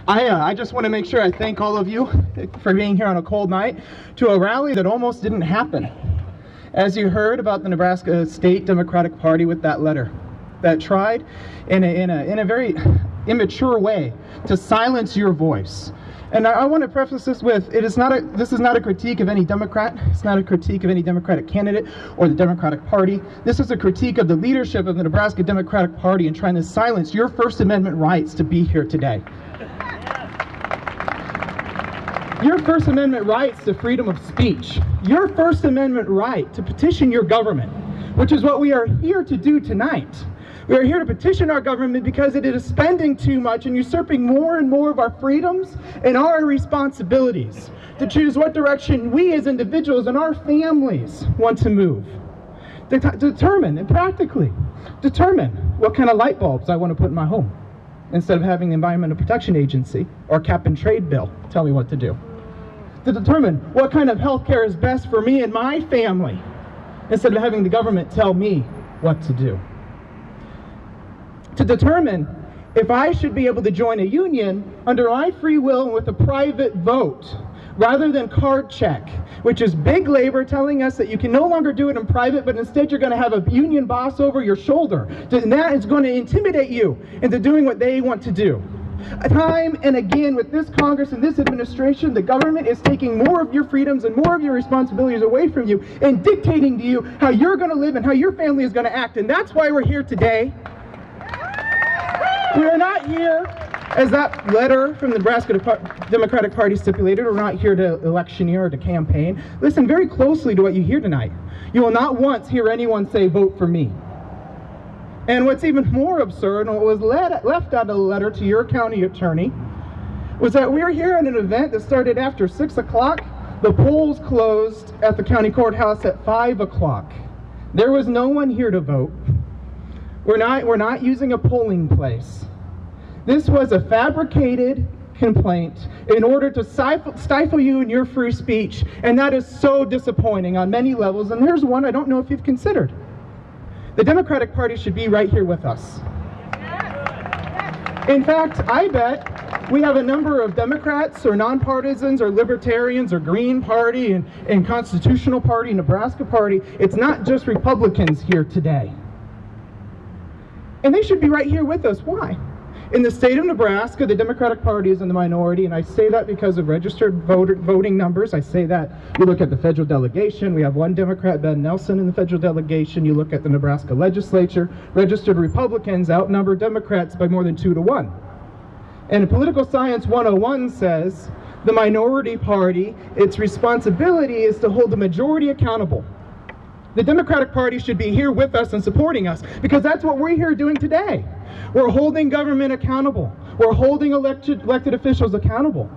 I just want to make sure I thank all of you for being here on a cold night to a rally that almost didn't happen. As you heard about the Nebraska State Democratic Party with that letter that tried in a very immature way to silence your voice. And I want to preface this with, this is not a critique of any Democrat. It's not a critique of any Democratic candidate or the Democratic Party. This is a critique of the leadership of the Nebraska Democratic Party in trying to silence your First Amendment rights to be here today. Your First Amendment rights to freedom of speech. Your First Amendment right to petition your government, which is what we are here to do tonight. We are here to petition our government because it is spending too much and usurping more and more of our freedoms and our responsibilities to choose what direction we as individuals and our families want to move. To determine, and practically determine, what kind of light bulbs I want to put in my home, instead of having the Environmental Protection Agency or cap and trade bill tell me what to do. To determine what kind of health care is best for me and my family, instead of having the government tell me what to do. To determine if I should be able to join a union under my free will and with a private vote, rather than card check, which is big labor telling us that you can no longer do it in private, but instead you're going to have a union boss over your shoulder, and that is going to intimidate you into doing what they want to do. Time and again with this Congress and this administration, the government is taking more of your freedoms and more of your responsibilities away from you and dictating to you how you're going to live and how your family is going to act. And that's why we're here today. We are not here, as that letter from the Nebraska Democratic Party stipulated, we're not here to electioneer or to campaign. Listen very closely to what you hear tonight. You will not once hear anyone say, "Vote for me." And what's even more absurd, and what was left out of the letter to your county attorney, was that we're here at an event that started after 6 o'clock. The polls closed at the county courthouse at 5 o'clock. There was no one here to vote. We're not using a polling place. This was a fabricated complaint in order to stifle you in your free speech, and that is so disappointing on many levels. And here's one I don't know if you've considered. The Democratic Party should be right here with us. In fact, I bet we have a number of Democrats or nonpartisans or libertarians or Green Party and Constitutional Party, Nebraska Party. It's not just Republicans here today. And they should be right here with us. Why? In the state of Nebraska, the Democratic Party is in the minority, and I say that because of registered voting numbers. I say that. You look at the federal delegation, we have one Democrat, Ben Nelson, in the federal delegation. You look at the Nebraska legislature, registered Republicans outnumber Democrats by more than 2 to 1. And Political Science 101 says the minority party, its responsibility is to hold the majority accountable. The Democratic Party should be here with us and supporting us, because that's what we're here doing today. We're holding government accountable. We're holding elected officials accountable.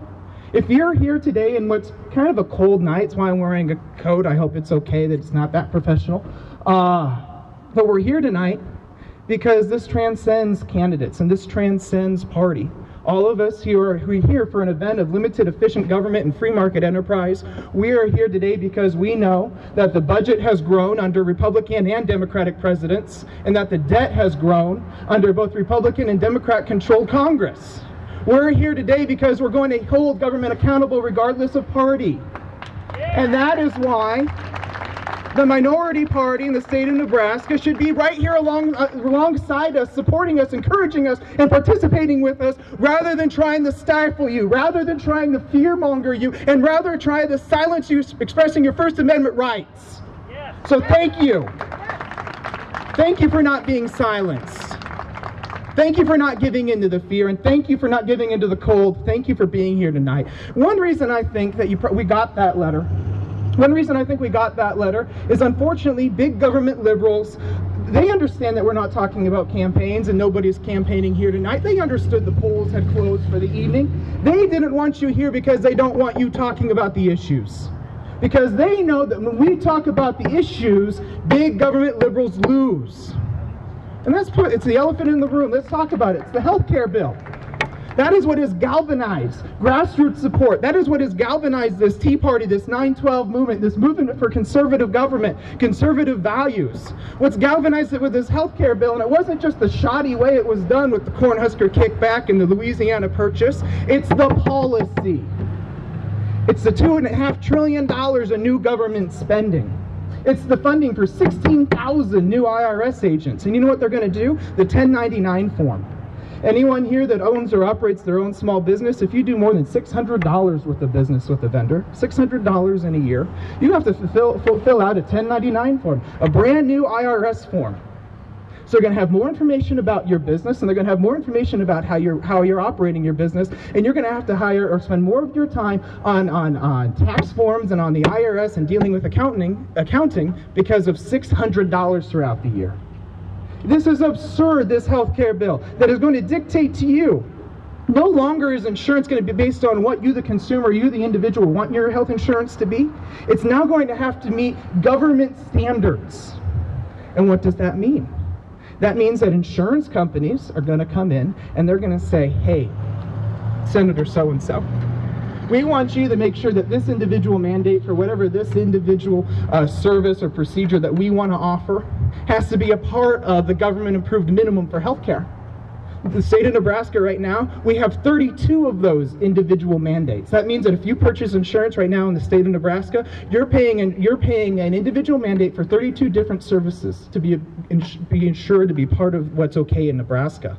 If you're here today in what's kind of a cold night, that's why I'm wearing a coat. I hope it's okay that it's not that professional. But we're here tonight because this transcends candidates and this transcends party. All of us who are here for an event of limited efficient government and free market enterprise, we are here today because we know that the budget has grown under Republican and Democratic presidents, and that the debt has grown under both Republican and Democrat-controlled Congress. We're here today because we're going to hold government accountable regardless of party. And that is why the minority party in the state of Nebraska should be right here alongside us, supporting us, encouraging us, and participating with us, rather than trying to stifle you, rather than trying to fearmonger you, and rather try to silence you expressing your First Amendment rights. So thank you. Thank you for not being silenced. Thank you for not giving into the fear, and thank you for not giving into the cold. Thank you for being here tonight. One reason I think that we got that letter is, unfortunately, big government liberals, they understand that we're not talking about campaigns and nobody's campaigning here tonight. They understood the polls had closed for the evening. They didn't want you here because they don't want you talking about the issues. Because they know that when we talk about the issues, big government liberals lose. And it's the elephant in the room. Let's talk about it. It's the health care bill. That is what has galvanized grassroots support. That is what has galvanized this Tea Party, this 9/12 movement, this movement for conservative government, conservative values. What's galvanized it with this health care bill, and it wasn't just the shoddy way it was done with the Cornhusker kickback and the Louisiana Purchase, it's the policy. It's the $2.5 trillion in new government spending. It's the funding for 16,000 new IRS agents. And you know what they're going to do? The 1099 form. Anyone here that owns or operates their own small business, if you do more than $600 worth of business with a vendor, $600 in a year, you have to fill out a 1099 form, a brand new IRS form. So they're going to have more information about your business, and they're going to have more information about how you're operating your business, and you're going to have to hire or spend more of your time on tax forms and on the IRS and dealing with accounting because of $600 throughout the year. This is absurd, this health care bill that is going to dictate to you. No longer is insurance going to be based on what you, the consumer, you, the individual, want your health insurance to be. It's now going to have to meet government standards. And what does that mean? That means that insurance companies are going to come in and they're going to say, hey, Senator so-and-so, we want you to make sure that this individual mandate for whatever this individual service or procedure that we want to offer has to be a part of the government approved minimum for health care. The state of Nebraska right now, we have 32 of those individual mandates. That means that if you purchase insurance right now in the state of Nebraska, you're paying an individual mandate for 32 different services to be insured to be part of what's okay in Nebraska.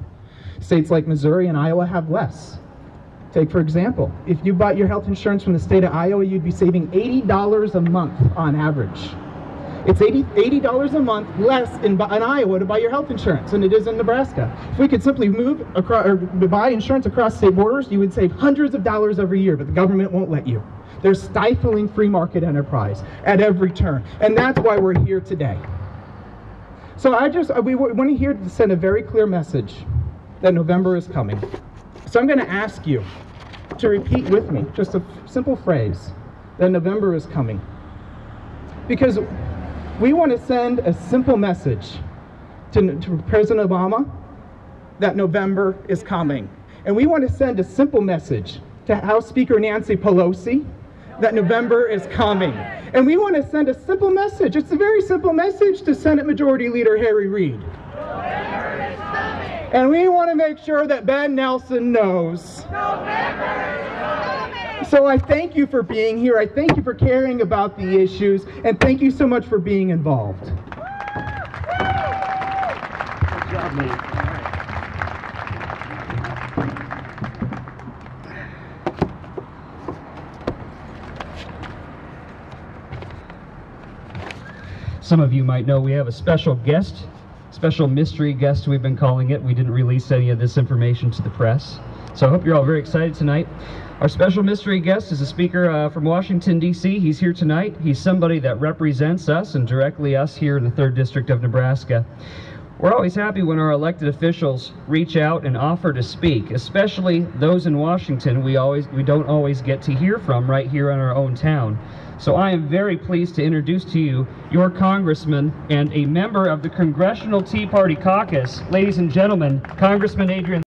States like Missouri and Iowa have less. Take, for example, if you bought your health insurance from the state of Iowa, you'd be saving $80 a month on average. It's $80 a month less in Iowa to buy your health insurance than it is in Nebraska. If we could simply move across or buy insurance across state borders, you would save hundreds of dollars every year, but the government won't let you. They're stifling free market enterprise at every turn, and that's why we're here today. So we want here to send a very clear message that November is coming. So I'm going to ask you to repeat with me just a simple phrase, that November is coming. Because we want to send a simple message to President Obama that November is coming. And we want to send a simple message to House Speaker Nancy Pelosi that November is coming. And we want to send a simple message, it's a very simple message, to Senate Majority Leader Harry Reid. November is coming. And we want to make sure that Ben Nelson knows. November is coming. So I thank you for being here. I thank you for caring about the issues, and thank you so much for being involved. Good job, man. Some of you might know we have a special guest, special mystery guest we've been calling it. We didn't release any of this information to the press. So I hope you're all very excited tonight. Our special mystery guest is a speaker from Washington, D.C. He's here tonight. He's somebody that represents us and directly us here in the 3rd District of Nebraska. We're always happy when our elected officials reach out and offer to speak, especially those in Washington we don't always get to hear from right here in our own town. So I am very pleased to introduce to you your congressman and a member of the Congressional Tea Party Caucus. Ladies and gentlemen, Congressman Adrian